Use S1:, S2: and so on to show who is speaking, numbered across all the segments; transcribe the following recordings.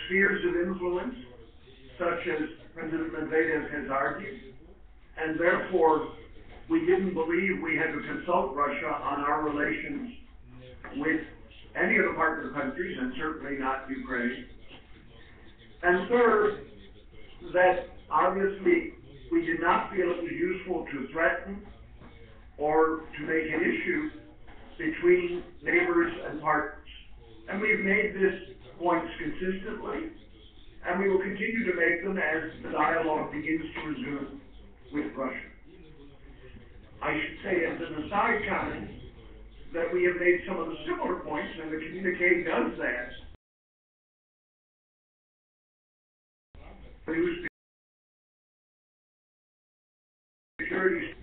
S1: spheres of influence, such as President Medvedev has argued, and therefore we didn't believe we had to consult Russia on our relations with any of the partner countries, and certainly not Ukraine. And third, that obviously we did not feel it was useful to threaten or to make an issue between neighbors and partners. And we've made these points consistently, and we will continue to make them as the dialogue begins to resume with Russia. I should say as an aside comment that we have made some of the similar points, and the communique does that.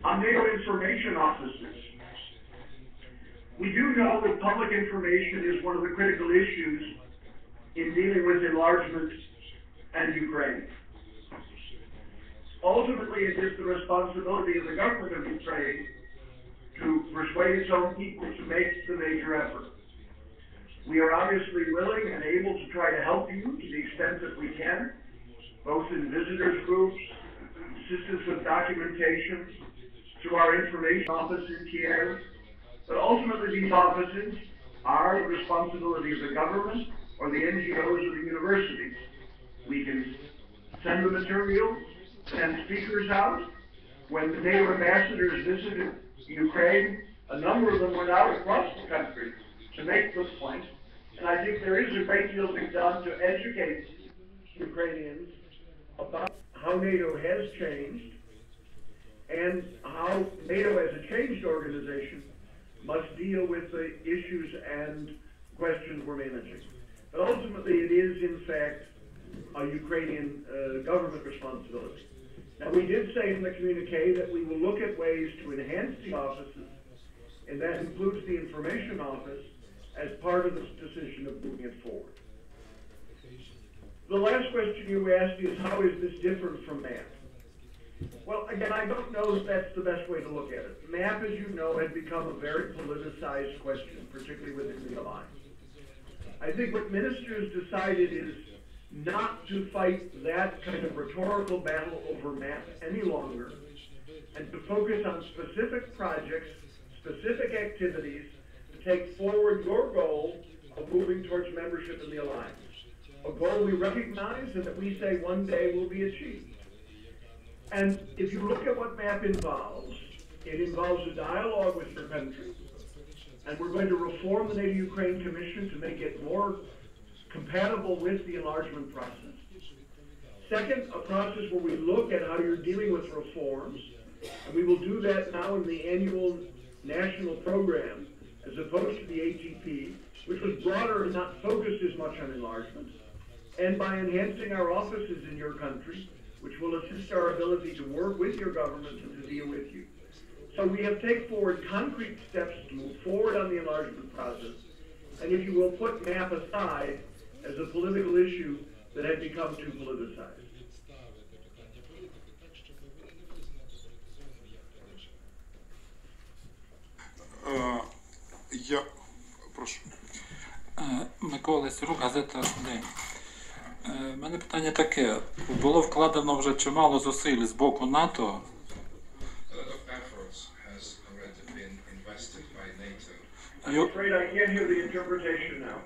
S1: On NATO information offices, we do know that public information is one of the critical issues in dealing with enlargement and Ukraine. Ultimately, it is the responsibility of the government of Ukraine to persuade its own people to make the major effort. We are obviously willing and able to try to help you to the extent that we can, both in visitors groups, assistance with documentation, through our information office in Kiev. But ultimately, these offices are the responsibility of the government or the NGOs or the universities. We can send the material, send speakers out. When the NATO ambassadors visited Ukraine, a number of them went out across the country to make this point. And I think there is a great deal to be done to educate Ukrainians about how NATO has changed and how NATO as a changed organization must deal with the issues and questions we're managing. But ultimately it is in fact a Ukrainian government responsibility. Now we did say in the communique that we will look at ways to enhance the offices, and that includes the information office as part of this decision of moving it forward. The last question you asked is, how is this different from MAP? Well, again, I don't know that that's the best way to look at it. MAP, as you know, had become a very politicized question, particularly within the alliance. I think what ministers decided is not to fight that kind of rhetorical battle over MAP any longer, and to focus on specific projects, specific activities to take forward your goal of moving towards membership in the alliance. A goal we recognize and that we say one day will be achieved. And if you look at what MAP involves, it involves a dialogue with your country, and we're going to reform the NATO-Ukraine Commission to make it more compatible with the enlargement process. Second, a process where we look at how you're dealing with reforms, and we will do that now in the annual national program, as opposed to the ATP, which was broader and not focused as much on enlargement, and by enhancing our offices in your country, which will assist our ability to work with your government and to deal with you. So we have taken forward concrete steps to move forward on the enlargement process, and if you will, put MAP aside as a political issue that had become too politicized.
S2: Прошу. Микола Сирук, газета «День». У мене питання таке. Було вкладено вже чимало зусиль з боку НАТО.
S1: I'm afraid I can't hear the interpretation now.